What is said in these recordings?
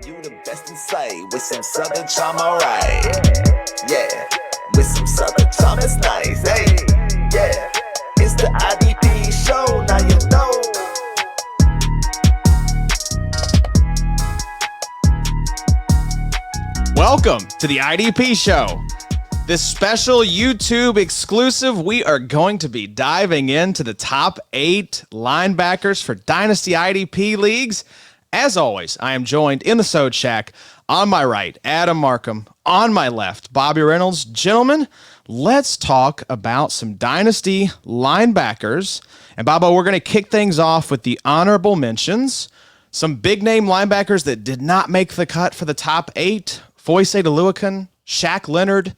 You the best in sight with some southern charm, alright. Yeah, with some southern charm, it's nice. Hey, yeah, it's the IDP Show, now you know. Welcome to the IDP Show. This special YouTube exclusive, we are going to be diving into the top 8 linebackers for Dynasty IDP leagues. As always, I am joined in the Sode Shack. On my right, Adam Markham. On my left, Bobby Reynolds. Gentlemen, let's talk about some Dynasty linebackers. And Bobo, we're going to kick things off with the honorable mentions. Some big-name linebackers that did not make the cut for the top 8. Foye Oluokun, Shaq, Leonard,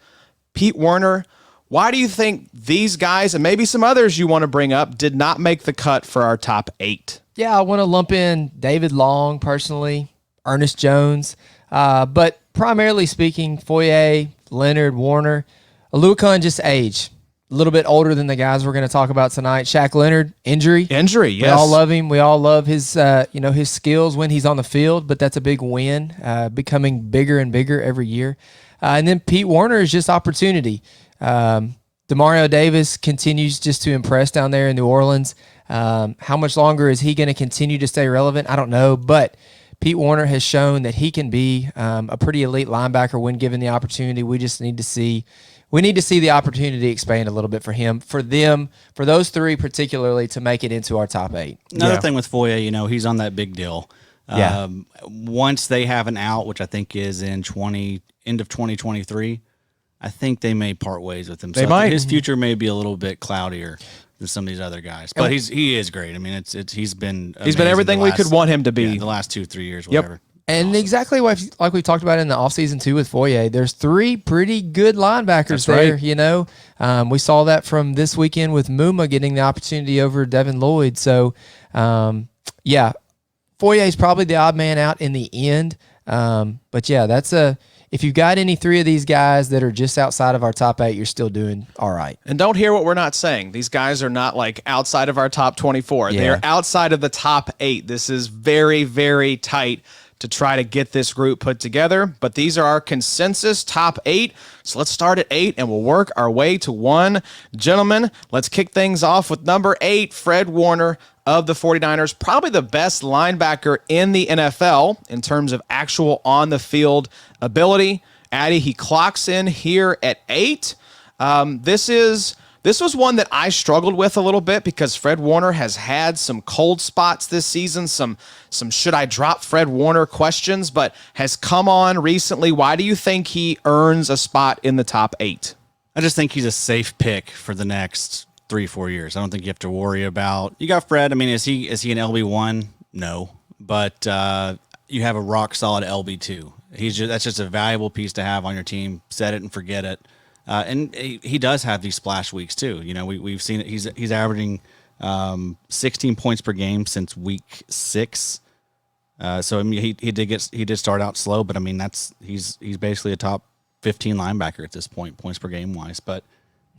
Pete Werner. Why do you think these guys, and maybe some others you want to bring up, did not make the cut for our top 8? Yeah, I want to lump in David Long, personally, Ernest Jones. But primarily speaking, Foye, Leonard, Werner, Oluokun, just age. A little bit older than the guys we're going to talk about tonight. Shaq Leonard, injury. Yes. We all love him. We all love his, his skills when he's on the field, but that's a big win, becoming bigger and bigger every year. And then Pete Werner is just opportunity. Demario Davis continues just to impress down there in New Orleans. How much longer is he going to continue to stay relevant? I don't know, but Pete Werner has shown that he can be a pretty elite linebacker when given the opportunity. We just need to see the opportunity expand a little bit for him, for those three particularly, to make it into our top 8. Another thing with Foye, he's on that big deal. Once they have an out, which I think is in end of 2023, I think they may part ways with him. They might. His future may be a little bit cloudier than some of these other guys, but he is great. I mean, he's been everything we could want him to be the last 2-3 years, whatever. Yep. And awesome. Exactly like we talked about in the offseason too with Foye, there's 3 pretty good linebackers there. Right. We saw that from this weekend with Muma getting the opportunity over Devin Lloyd. So, Foye is probably the odd man out in the end. But yeah, if you've got any 3 of these guys that are just outside of our top 8, you're still doing all right. And don't hear what we're not saying. These guys are not like outside of our top 24. Yeah. They're outside of the top 8. This is very, very tight to try to get this group put together. But these are our consensus top 8. So let's start at 8 and we'll work our way to 1. Gentlemen, let's kick things off with number 8, Fred Werner of the 49ers, probably the best linebacker in the NFL in terms of actual on-the-field ability. Addy, he clocks in here at 8. This was one that I struggled with a little bit because Fred Werner has had some cold spots this season, some should I drop Fred Werner questions, but has come on recently. Why do you think he earns a spot in the top 8? I just think he's a safe pick for the next 3-4 years. I don't think you have to worry about. You got Fred. I mean, is he an LB1? No, but you have a rock solid LB2. That's just a valuable piece to have on your team. Set it and forget it. And he does have these splash weeks too. We've seen it. He's averaging 16 points per game since week 6. So I mean, he did start out slow, but I mean he's basically a top 15 linebacker at this point, points per game wise. But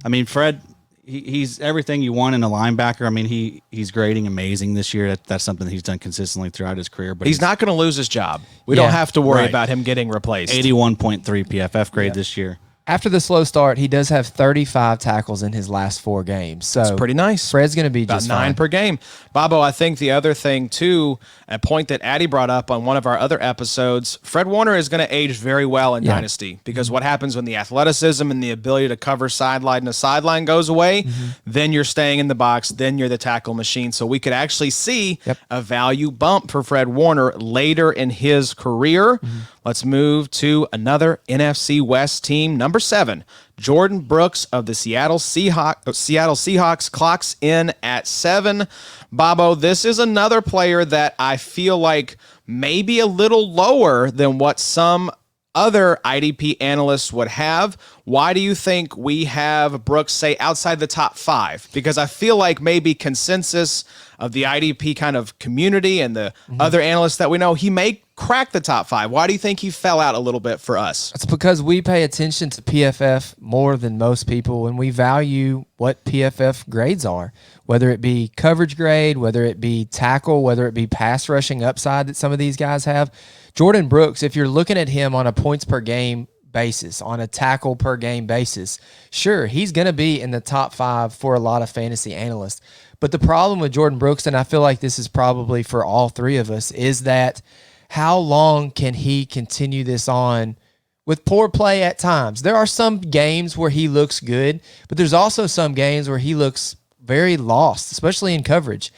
I mean, Fred. He's everything you want in a linebacker. I mean, he's grading amazing this year. That's something that he's done consistently throughout his career. But he's not going to lose his job. We don't have to worry about him getting replaced. 81.3 PFF grade this year. After the slow start, he does have 35 tackles in his last 4 games. So that's pretty nice. Fred's going to be about just 9 fine. per game. Bobo, I think the other thing, too, a point that Addy brought up on one of our other episodes, Fred Werner is going to age very well in Dynasty because what happens when the athleticism and the ability to cover sideline to sideline goes away, then you're staying in the box, then you're the tackle machine. So we could actually see a value bump for Fred Werner later in his career. Let's move to another NFC West team, number 7. Jordan Brooks of the Seattle Seahawks clocks in at 7. Bobo, this is another player that I feel like may be a little lower than what some other IDP analysts would have. Why do you think we have Brooks, say, outside the top 5? Because I feel like maybe consensus of the IDP kind of community and the other analysts that we know, he may crack the top 5. Why do you think he fell out a little bit for us? It's because we pay attention to PFF more than most people, and we value what PFF grades are, whether it be coverage grade, whether it be tackle, whether it be pass rushing upside that some of these guys have. Jordan Brooks, if you're looking at him on a points per game basis, on a tackle per game basis, sure, he's going to be in the top 5 for a lot of fantasy analysts. But the problem with Jordan Brooks, and I feel like this is probably for all three of us, is that how long can he continue this on with poor play at times? There are some games where he looks good, but there's also some games where he looks very lost, especially in coverage.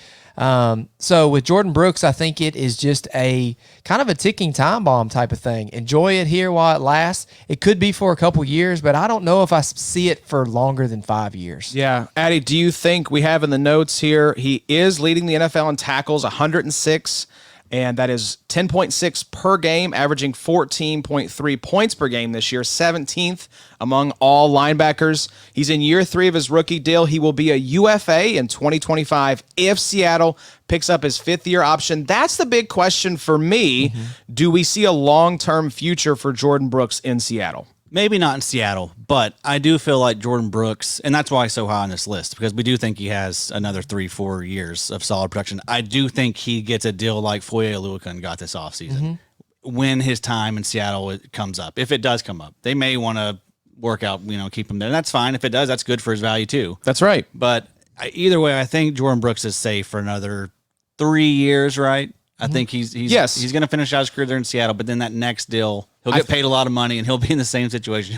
So with Jordan Brooks, I think it is just a kind of a ticking time bomb type of thing. Enjoy it here while it lasts. It could be for a couple years, but I don't know if I see it for longer than 5 years. Yeah. Addy, do you think we have in the notes here, he is leading the NFL in tackles, 106, and that is 10.6 per game, averaging 14.3 points per game this year, 17th among all linebackers. He's in year 3 of his rookie deal. He will be a UFA in 2025 if Seattle picks up his 5th-year option. That's the big question for me. Do we see a long-term future for Jordan Brooks in Seattle? Maybe not in Seattle, but I do feel like Jordan Brooks, and that's why he's so high on this list, because we do think he has another 3-4 years of solid production. I do think he gets a deal like Foye Oluokun got this offseason when his time in Seattle comes up. If it does come up, they may want to work out, keep him there. And that's fine. If it does, that's good for his value too. That's right. But either way, I think Jordan Brooks is safe for another 3 years, right? I think he's going to finish out his career there in Seattle, but then that next deal, he'll get paid a lot of money and he'll be in the same situation.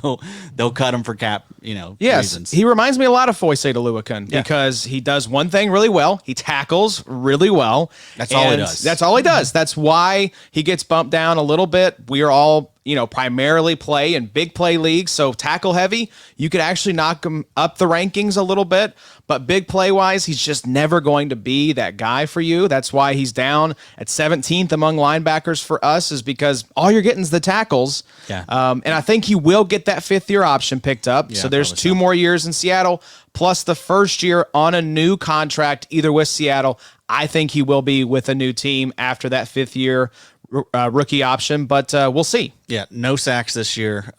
They'll cut him for cap, reasons. He reminds me a lot of Foye Oluokun because he does one thing really well. He tackles really well. That's all he does. That's all he does. That's why he gets bumped down a little bit. We are all, primarily play in big play leagues, so tackle heavy. You could actually knock him up the rankings a little bit, but big play wise, he's just never going to be that guy for you. That's why he's down at 17th among linebackers for us, is because all you're getting is the tackles. Yeah. And I think he will get that 5th-year option picked up. Yeah, so there's 2 more years in Seattle, plus the first year on a new contract, either with Seattle. I think he will be with a new team after that 5th-year rookie option, but we'll see. Yeah, no sacks this year.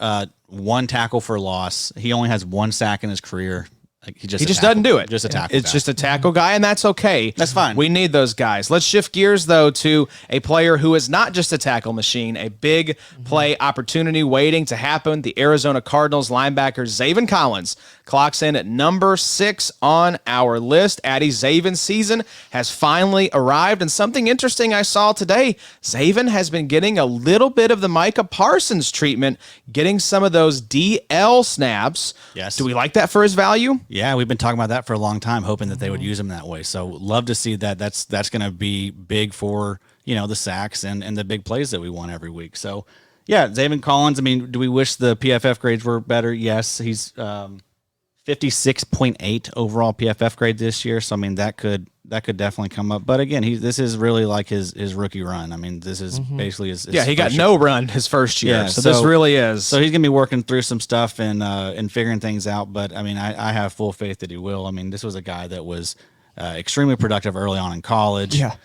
1 tackle for loss. He only has 1 sack in his career. He just doesn't do it. Just a tackle. It's just a tackle guy, and that's okay. That's fine. We need those guys. Let's shift gears, though, to a player who is not just a tackle machine, a big play opportunity waiting to happen. The Arizona Cardinals linebacker Zaven Collins clocks in at number 6 on our list. Addy's Zaven season has finally arrived, and something interesting I saw today, Zaven has been getting a little bit of the Micah Parsons treatment, getting some of those DL snaps. Yes. Do we like that for his value? Yeah, we've been talking about that for a long time, hoping that they would use him that way. So love to see that. That's going to be big for, the sacks and the big plays that we want every week. So, yeah, Zaven Collins, do we wish the PFF grades were better? Yes, he's 56.8 overall PFF grade this year. So, that could definitely come up. But again, this is really like his rookie run. This is basically his he got no run his first year. Yeah, so this really is. So he's going to be working through some stuff and figuring things out. But, I have full faith that he will. This was a guy that was extremely productive early on in college. Yeah.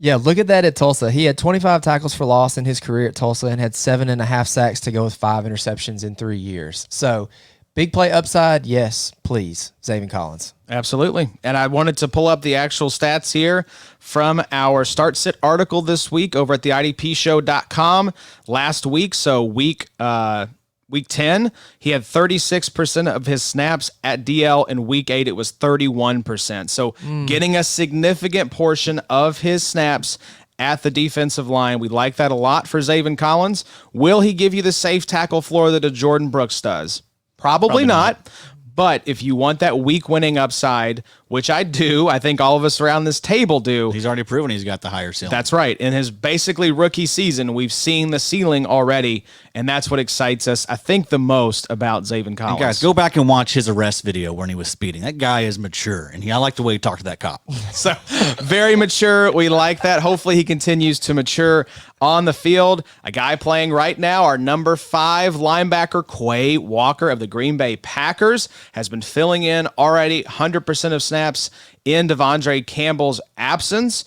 Yeah, look at that at Tulsa. He had 25 tackles for loss in his career at Tulsa and had 7.5 sacks to go with 5 interceptions in 3 years. So big play upside, yes, please, Zaven Collins. Absolutely. And I wanted to pull up the actual stats here from our Start Sit article this week over at the IDPshow.com last week. So week 10, he had 36% of his snaps at DL. In week 8, it was 31%. So getting a significant portion of his snaps at the defensive line. We like that a lot for Zaven Collins. Will he give you the safe tackle floor that a Jordan Brooks does? Probably not. But if you want that week winning upside, which I do, I think all of us around this table do. He's already proven he's got the higher ceiling. That's right. In his basically rookie season, we've seen the ceiling already, and that's what excites us, I think, the most about Zaven Collins. And guys, go back and watch his arrest video when he was speeding. That guy is mature, and I like the way he talked to that cop. So, very mature. We like that. Hopefully, he continues to mature on the field. A guy playing right now, our number 5 linebacker, Quay Walker of the Green Bay Packers, has been filling in already 100% of snaps in Devondre Campbell's absence.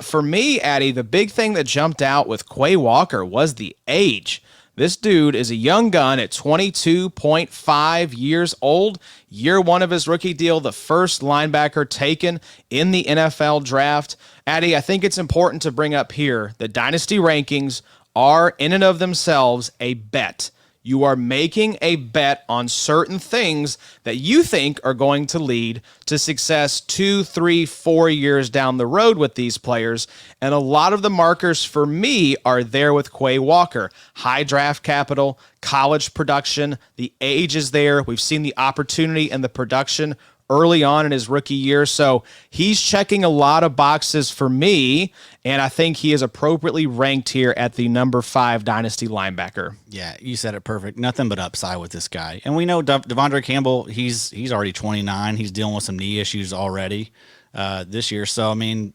For me, Addy, the big thing that jumped out with Quay Walker was the age. This dude is a young gun at 22.5 years old. Year one of his rookie deal, the first linebacker taken in the NFL draft. Addy, I think it's important to bring up here that dynasty rankings are in and of themselves a bet. You are making a bet on certain things that you think are going to lead to success 2, 3, 4 years down the road with these players. And a lot of the markers for me are there with Quay Walker. High draft capital, college production, the age is there. We've seen the opportunity and the production early on in his rookie year. So he's checking a lot of boxes for me, and I think he is appropriately ranked here at the number 5 dynasty linebacker. Yeah, you said it perfect. Nothing but upside with this guy. And we know Devondre Campbell, he's already 29. He's dealing with some knee issues already this year. So, I mean,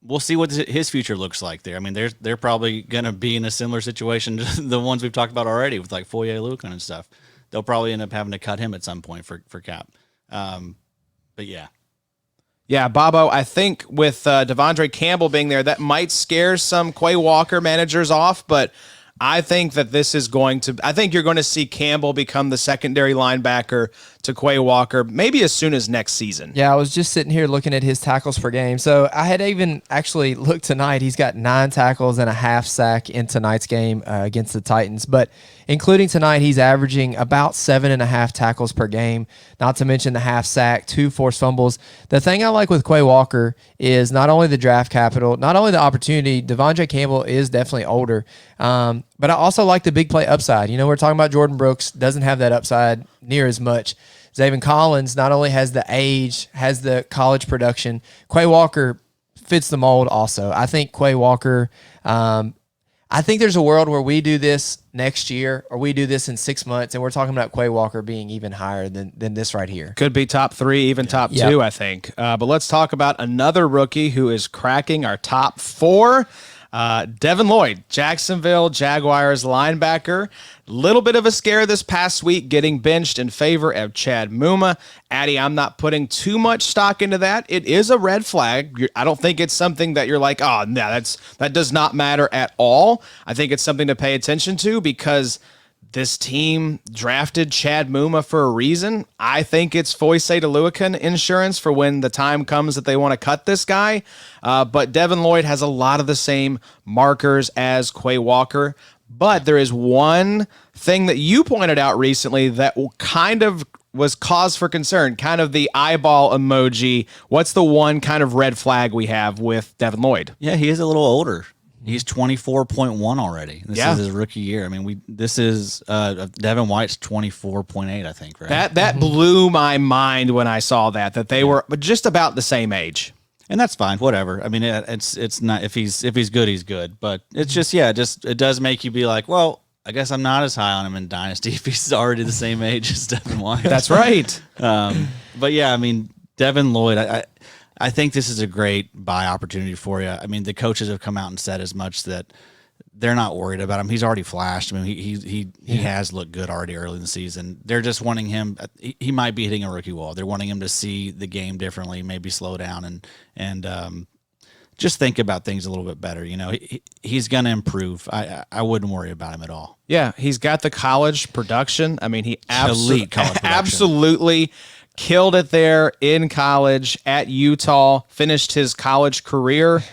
we'll see what his future looks like there. I mean, they're probably going to be in a similar situation to the ones we've talked about already with like Foye, Oluokun and stuff. They'll probably end up having to cut him at some point for cap. But yeah. Yeah, Bobo, I think with Devondre Campbell being there, that might scare some Quay Walker managers off, but I think that I think you're going to see Campbell become the secondary linebacker to Quay Walker maybe as soon as next season. Yeah, I was just sitting here looking at his tackles per game. So I had even actually looked tonight. He's got 9 tackles and a half sack in tonight's game against the Titans. But including tonight, he's averaging about 7.5 tackles per game, not to mention the half sack, 2 forced fumbles. The thing I like with Quay Walker is not only the draft capital, not only the opportunity. Devondre Campbell is definitely older, but I also like the big play upside. You know, we're talking about Jordan Brooks, doesn't have that upside near as much. Zaven Collins not only has the age, has the college production. Quay Walker fits the mold also. I think Quay Walker, I think there's a world where we do this next year or we do this in 6 months, and we're talking about Quay Walker being even higher than this right here. Could be top 3, even top 2, I think. But let's talk about another rookie who is cracking our top 4. Devin Lloyd, Jacksonville Jaguars linebacker. Little bit of a scare this past week, getting benched in favor of Chad Muma. Addy, I'm not putting too much stock into that. It is a red flag. I don't think it's something that you're like, oh, no, that does not matter at all. I think it's something to pay attention to because this team drafted Chad Muma for a reason. I think it's Foye Oluokun insurance for when the time comes that they want to cut this guy. But Devin Lloyd has a lot of the same markers as Quay Walker. But there is one thing that you pointed out recently that kind of was cause for concern, kind of the eyeball emoji. What's the one kind of red flag we have with Devin Lloyd? Yeah, he is a little older. He's 24.1 already. This is his rookie year. I mean, this is Devin White's 24.8, I think, right? That blew my mind when I saw that they were just about the same age. And that's fine, whatever. I mean, it's not if he's good, he's good. But it's just it does make you be like, well, I guess I'm not as high on him in Dynasty if he's already the same age as Devin White. That's right. But yeah, I mean, Devin Lloyd, I think this is a great buy opportunity for you. I mean, the coaches have come out and said as much that they're not worried about him. He's already flashed. I mean, he has looked good already early in the season. They're just wanting him. He might be hitting a rookie wall. They're wanting him to see the game differently, maybe slow down and just think about things a little bit better. You know, he's going to improve. I wouldn't worry about him at all. Yeah, he's got the college production. I mean, he elite college production. Absolutely killed it there in college at Utah, finished his college career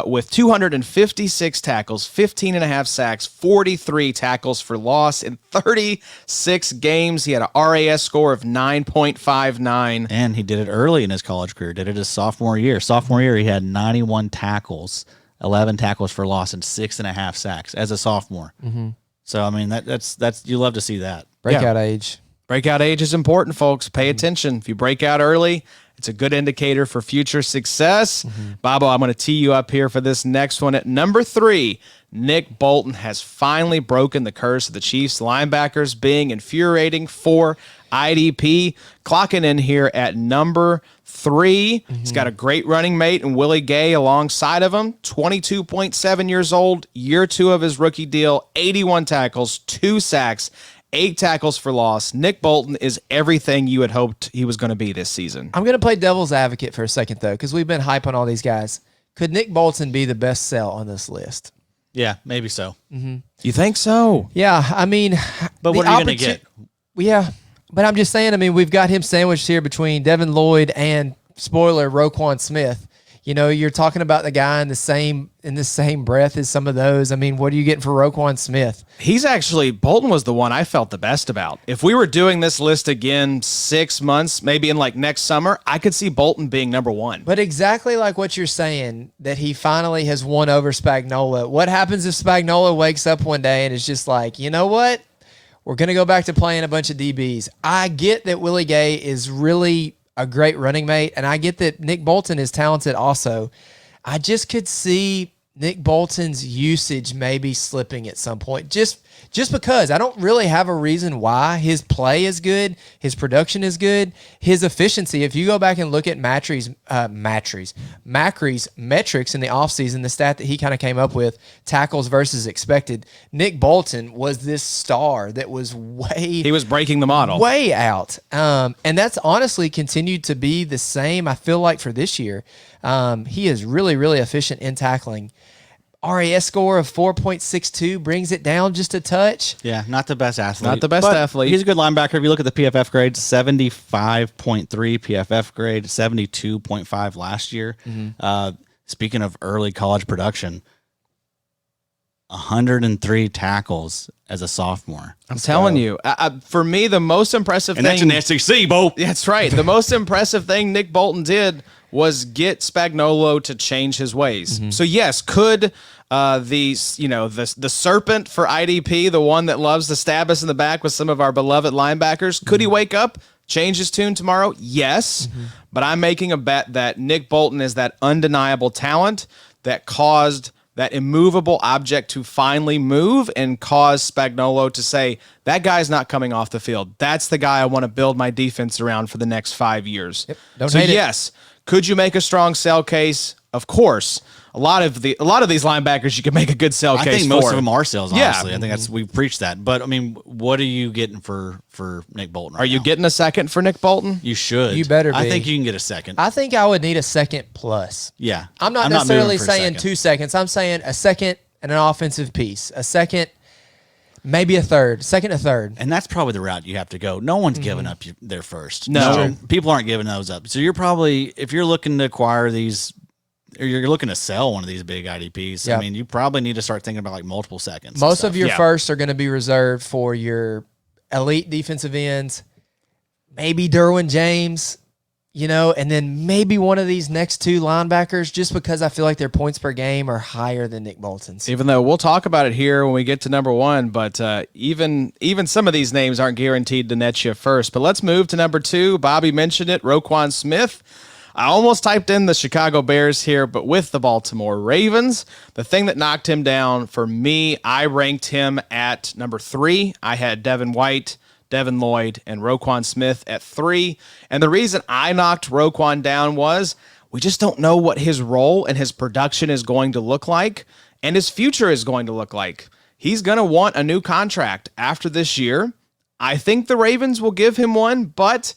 with 256 tackles, 15.5 sacks, 43 tackles for loss in 36 games. He had an RAS score of 9.59. And he did it early in his college career, did it his sophomore year. Sophomore year, he had 91 tackles, 11 tackles for loss, and 6.5 sacks as a sophomore. Mm-hmm. So, I mean, that's you love to see that. Breakout age. Breakout age is important, folks. Pay attention. If you break out early, it's a good indicator for future success. Bobo, I'm going to tee you up here for this next one. At number 3, Nick Bolton has finally broken the curse of the Chiefs linebackers being infuriating for IDP. Clocking in here at number 3. He's got a great running mate and Willie Gay alongside of him. 22.7 years old, year 2 of his rookie deal, 81 tackles, 2 sacks, 8 tackles for loss. Nick Bolton is everything you had hoped he was going to be this season. I'm going to play devil's advocate for a second, though, because we've been hype on all these guys. Could Nick Bolton be the best sell on this list? Yeah, maybe so. You think so? Yeah, I mean, But what are you going to get? Yeah, but I'm just saying, I mean, we've got him sandwiched here between Devin Lloyd and, spoiler, Roquan Smith. You know, you're talking about the guy in the same breath as some of those. I mean, what are you getting for Roquan Smith? He's actually, Bolton was the one I felt the best about. If we were doing this list again 6 months, maybe in like next summer, I could see Bolton being number 1. But exactly like what you're saying, that he finally has won over Spagnuolo. What happens if Spagnuolo wakes up one day and is just like, you know what? We're going to go back to playing a bunch of DBs. I get that Willie Gay is really a great running mate, and I get that Nick Bolton is talented also. I just could see Nick Bolton's usage maybe slipping at some point, just because I don't really have a reason why. His play is good, his production is good, his efficiency. If you go back and look at Macri's metrics in the offseason, the stat that he kind of came up with, tackles versus expected, Nick Bolton was this star that was he was breaking the model. Way out. And that's honestly continued to be the same, I feel like, for this year. He is really, really efficient in tackling. RAS score of 4.62 brings it down just a touch. Yeah, not the best athlete. Not the best athlete. He's a good linebacker. If you look at the PFF grade, 75.3 PFF grade, 72.5 last year. Speaking of early college production, 103 tackles as a sophomore. I'm telling you, for me, the most impressive thing... And that's an SEC, Bo. That's right. The most impressive thing Nick Bolton did was get Spagnuolo to change his ways. So yes, could the serpent for IDP, the one that loves to stab us in the back with some of our beloved linebackers, could he wake up, change his tune tomorrow? Yes, but I'm making a bet that Nick Bolton is that undeniable talent that caused that immovable object to finally move and cause Spagnuolo to say, that guy's not coming off the field. That's the guy I want to build my defense around for the next 5 years. Don't so hate it. yes, could you make a strong sell case? Of course. A lot of these linebackers you can make a good sell case for. I think most of them are sales, honestly. Yeah. I think we've preached that. But I mean, what are you getting for Nick Bolton right Are you now? getting a second for Nick Bolton? You should. You better I be. think you can get a second. I think I would need a second plus. Yeah. I'm not moving necessarily for a saying second. 2 seconds. I'm saying a second and an offensive piece. A second, maybe a third. Second, a third. And that's probably the route you have to go. No one's giving up their first. No. People aren't giving those up. So you're probably, if you're looking to acquire these, or you're looking to sell one of these big IDPs, Yeah. I mean, you probably need to start thinking about like multiple seconds. and Most stuff. of your Yeah. firsts are going to be reserved for your elite defensive ends, maybe Derwin James, and then maybe one of these next 2 linebackers, just because I feel like their points per game are higher than Nick Bolton's. Even though we'll talk about it here when we get to number 1, but even some of these names aren't guaranteed to net you first. But let's move to number 2. Bobby mentioned it, Roquan Smith. I almost typed in the Chicago Bears here, but with the Baltimore Ravens, the thing that knocked him down for me, I ranked him at number 3. I had Devin White, Devin Lloyd, and Roquan Smith at 3. And the reason I knocked Roquan down was we just don't know what his role and his production is going to look like and his future is going to look like. He's going to want a new contract after this year. I think the Ravens will give him one, but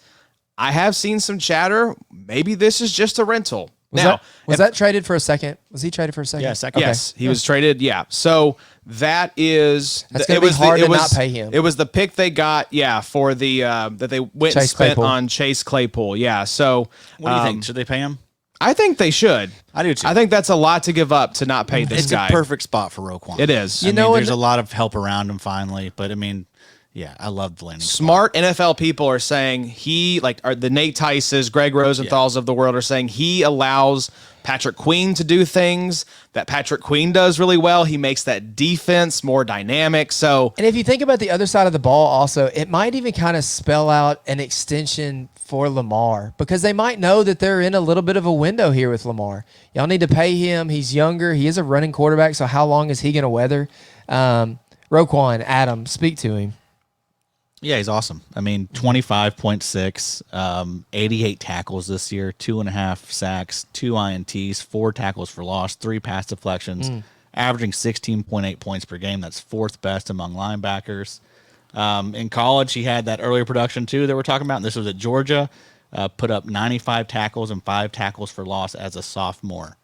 I have seen some chatter. Maybe this is just a rental. Was that traded for a second? Was he traded for a second? Yeah, second. Yes, he was traded. Yeah. So that's gonna be hard to not pay him. It was the pick they got, for the that they went and Chase spent Claypool. on Chase Claypool. Yeah. So What do you think? Should they pay him? I think they should. I do too. I think that's a lot to give up to not pay this It's guy. a perfect spot for Roquan. It is. I mean, know, there's and- a lot of help around him finally, but I mean, yeah, I love the landing spot. Smart NFL people are saying the Nate Tice's, Greg Rosenthal's of the world are saying he allows Patrick Queen to do things that Patrick Queen does really well. He makes that defense more dynamic. So And if you think about the other side of the ball also, it might even kind of spell out an extension for Lamar, because they might know that they're in a little bit of a window here with Lamar. Y'all need to pay him. He's younger. He is a running quarterback, so how long is he going to weather? Roquan, Adam, speak to him. Yeah, he's awesome. I mean, 25.6, 88 tackles this year, 2.5 sacks, 2 INTs, 4 tackles for loss, 3 pass deflections, averaging 16.8 points per game. That's 4th best among linebackers. In college, he had that earlier production too that we're talking about. And this was at Georgia. Put up 95 tackles and 5 tackles for loss as a sophomore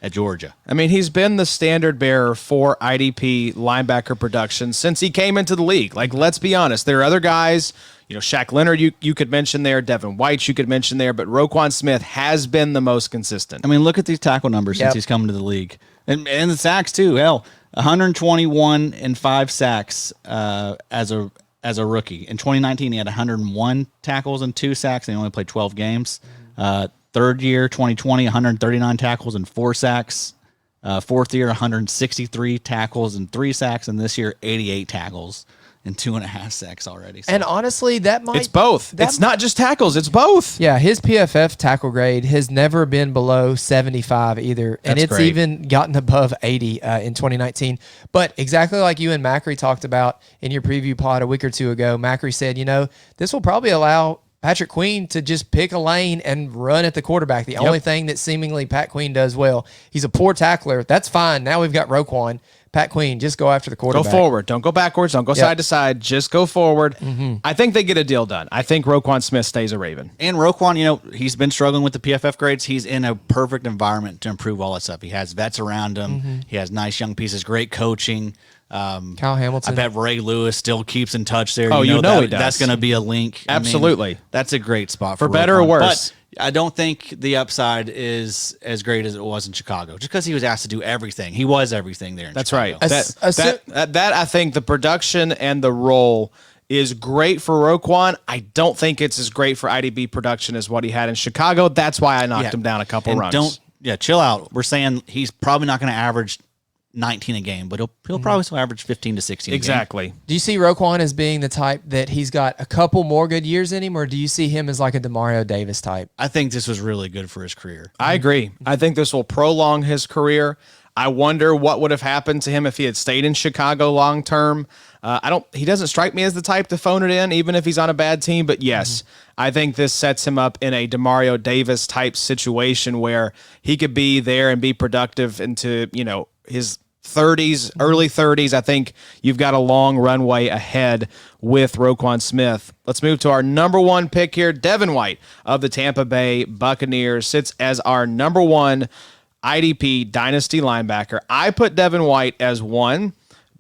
at Georgia. I mean, he's been the standard bearer for IDP linebacker production since he came into the league. Like, let's be honest. There are other guys, Shaq Leonard you could mention there, Devin White you could mention there, but Roquan Smith has been the most consistent. I mean, look at these tackle numbers since he's come to the league. And the sacks too. Hell, 121 and 5 sacks as a rookie. In 2019, he had 101 tackles and 2 sacks, and he only played 12 games. Third year, 2020, 139 tackles and 4 sacks. Fourth year, 163 tackles and 3 sacks, and this year, 88 tackles and 2.5 sacks already. So. And honestly, it's both. It's not just tackles, it's both. Yeah, his PFF tackle grade has never been below 75 either, and it's great. even gotten above 80 in 2019. But exactly like you and Macri talked about in your preview pod a week or two ago, Macri said, this will probably allow Patrick Queen to just pick a lane and run at the quarterback. The only thing that seemingly Pat Queen does well. He's a poor tackler. That's fine. Now we've got Roquan. Pat Queen, just go after the quarterback. Go forward. Don't go backwards. Don't go side to side. Just go forward. I think they get a deal done. I think Roquan Smith stays a Raven. And Roquan, he's been struggling with the PFF grades. He's in a perfect environment to improve all that stuff. He has vets around him. He has nice young pieces, great coaching. Kyle Hamilton. I bet Ray Lewis still keeps in touch there. Oh, he does. That's going to be a link. Absolutely. That's a great spot for better Roquan. or worse. But I don't think the upside is as great as it was in Chicago, just because he was asked to do everything. He was everything there in Chicago. Right. That I think the production and the role is great for Roquan. I don't think it's as great for IDB production as what he had in Chicago. That's why I knocked him down a couple runs. Chill out. We're saying he's probably not going to average 19 a game, but he'll probably still average 15 to 16 exactly. a game. Do you see Roquan as being the type that he's got a couple more good years in him, or do you see him as like a DeMario Davis type? I think this was really good for his career. I agree. I think this will prolong his career. I wonder what would have happened to him if he had stayed in Chicago long term. He doesn't strike me as the type to phone it in, even if he's on a bad team. But yes, I think this sets him up in a DeMario Davis type situation where he could be there and be productive into, his 30s, early 30s. I think you've got a long runway ahead with Roquan Smith. Let's move to our number 1 pick here. Devin White of the Tampa Bay Buccaneers sits as our number 1 IDP Dynasty linebacker. I put Devin White as 1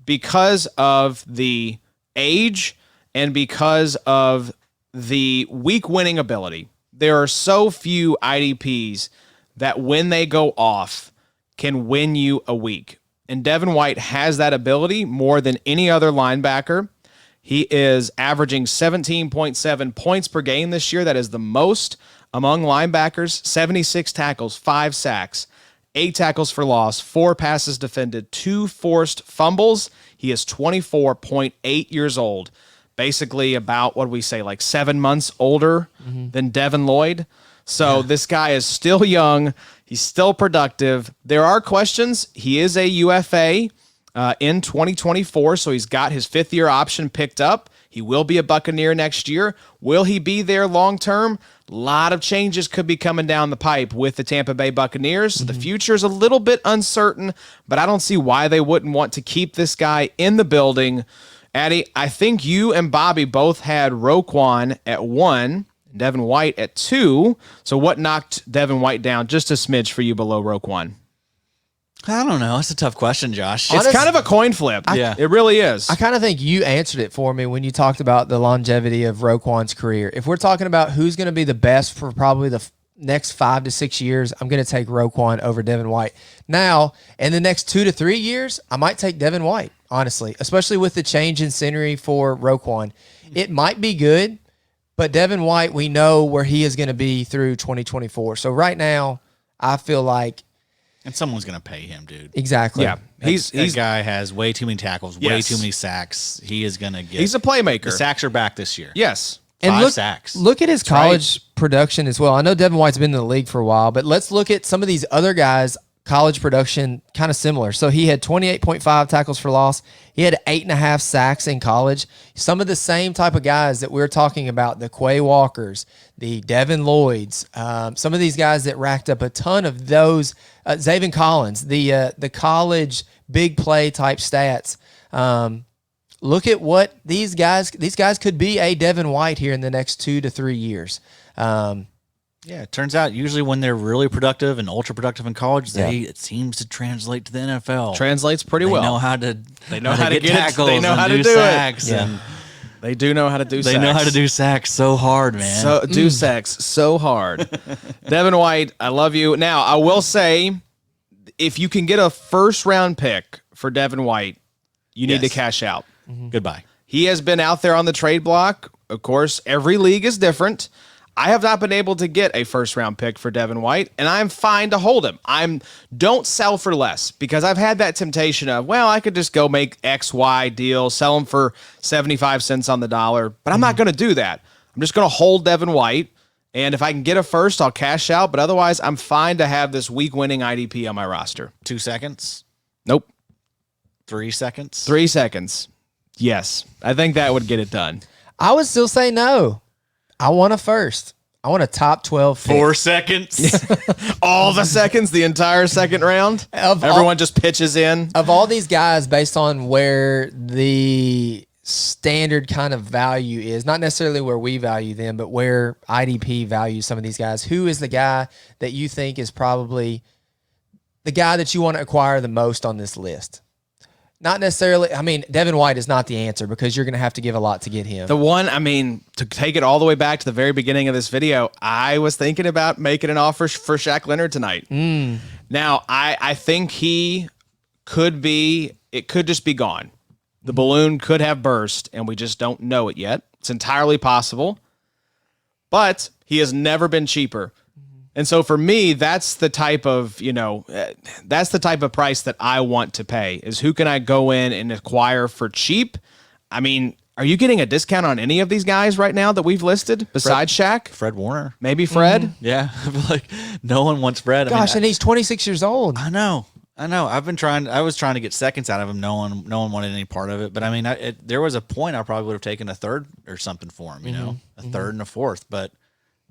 because of the age and because of the week winning ability. There are so few IDPs that when they go off can win you a week. And Devin White has that ability more than any other linebacker. He is averaging 17.7 points per game this year. That is the most among linebackers. 76 tackles, 5 sacks, 8 tackles for loss, 4 passes defended, 2 forced fumbles. He is 24.8 years old. Basically about, what do we say, like 7 months older than Devin Lloyd. So this guy is still young. He's still productive. There are questions. He is a UFA in 2024, so he's got his 5th-year option picked up. He will be a Buccaneer next year. Will he be there long-term? A lot of changes could be coming down the pipe with the Tampa Bay Buccaneers. The future is a little bit uncertain, but I don't see why they wouldn't want to keep this guy in the building. Addy, I think you and Bobby both had Roquan at 1, Devin White at 2. So what knocked Devin White down just a smidge for you below Roquan? I don't know. That's a tough question, Josh. It's kind of a coin flip. Yeah. It really is. I kind of think you answered it for me when you talked about the longevity of Roquan's career. If we're talking about who's going to be the best for probably the next 5 to 6 years, I'm going to take Roquan over Devin White. Now, in the next 2 to 3 years, I might take Devin White, honestly, especially with the change in scenery for Roquan. It might be good, but Devin White, we know where he is going to be through 2024. So right now, I feel like and someone's going to pay him, dude. Exactly. Yeah. That guy has way too many tackles, way too many sacks. He is going to get... He's a playmaker. The sacks are back this year. Yes. And 5 sacks. Look at his college production as well. I know Devin White's been in the league for a while, but let's look at some of these other guys' college production, kind of similar. So he had 28.5 tackles for loss. He had 8.5 sacks in college. Some of the same type of guys that we're talking about, the Quay Walkers, the Devin Lloyds, some of these guys that racked up a ton of those, Zaven Collins, the college big play type stats. look at what these guys could be a Devin White here in the next 2 to 3 years. Yeah, it turns out usually when they're really productive and ultra productive in college, it seems to translate to the NFL. Translates pretty well. They know how to get tackles. They know how to do sacks it. and They do know how to do they sacks. know how to do sacks so hard, man. So do sacks so hard. Devin White, I love you. Now, I will say, if you can get a first-round pick for Devin White, you need to cash out. Goodbye. He has been out there on the trade block. Of course, every league is different. I have not been able to get a first-round pick for Devin White, and I'm fine to hold him. Don't sell for less, because I've had that temptation of, well, I could just go make X, Y deal, sell him for 75 cents on the dollar, but I'm not going to do that. I'm just going to hold Devin White, and if I can get a first, I'll cash out, but otherwise, I'm fine to have this week-winning IDP on my roster. 2 seconds? Nope. 3 seconds? 3 seconds. Yes. I think that would get it done. I would still say no. I want a first. I want a top 12 pick. 4 seconds? All the seconds, the entire second round? Everyone just pitches in? Of all these guys, based on where the standard kind of value is, not necessarily where we value them, but where IDP values some of these guys, who is the guy that you think is probably the guy that you want to acquire the most on this list? Not necessarily. I mean, Devin White is not the answer, because you're going to have to give a lot to get him. The one, to take it all the way back to the very beginning of this video, I was thinking about making an offer for Shaq Leonard tonight. Now, I think it could just be gone. The balloon could have burst, and we just don't know it yet. It's entirely possible. But he has never been cheaper. And so for me, that's the type of, price that I want to pay, is who can I go in and acquire for cheap? I mean, are you getting a discount on any of these guys right now that we've listed besides Shaq? Fred Warner. Maybe Fred? Yeah. I feel like no one wants Fred. Gosh, and he's 26 years old. I know. I was trying to get seconds out of him. No one wanted any part of it. But there was a point I probably would have taken a third or something for him, a third and a fourth. But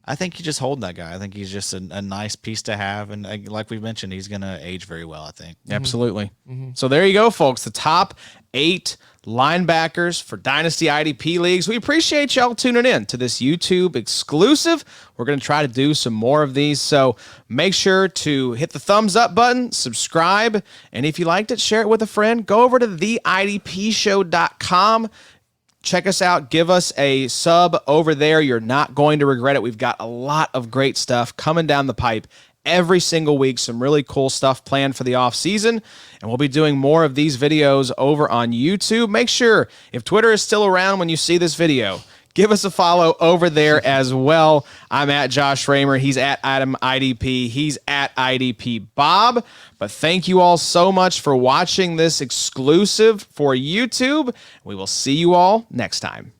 I think you just hold that guy. I think he's just a nice piece to have. And like we mentioned, he's going to age very well, I think. Absolutely. So there you go, folks. The top 8 linebackers for Dynasty IDP leagues. We appreciate y'all tuning in to this YouTube exclusive. We're going to try to do some more of these. So make sure to hit the thumbs up button, subscribe, and if you liked it, share it with a friend. Go over to theidpshow.com. Check us out. Give us a sub over there. You're not going to regret it. We've got a lot of great stuff coming down the pipe every single week. Some really cool stuff planned for the off season. And we'll be doing more of these videos over on YouTube. Make sure, if Twitter is still around when you see this video, give us a follow over there as well. I'm at Josh Raymer. He's at Adam IDP. He's at IDP Bob. But thank you all so much for watching this exclusive for YouTube. We will see you all next time.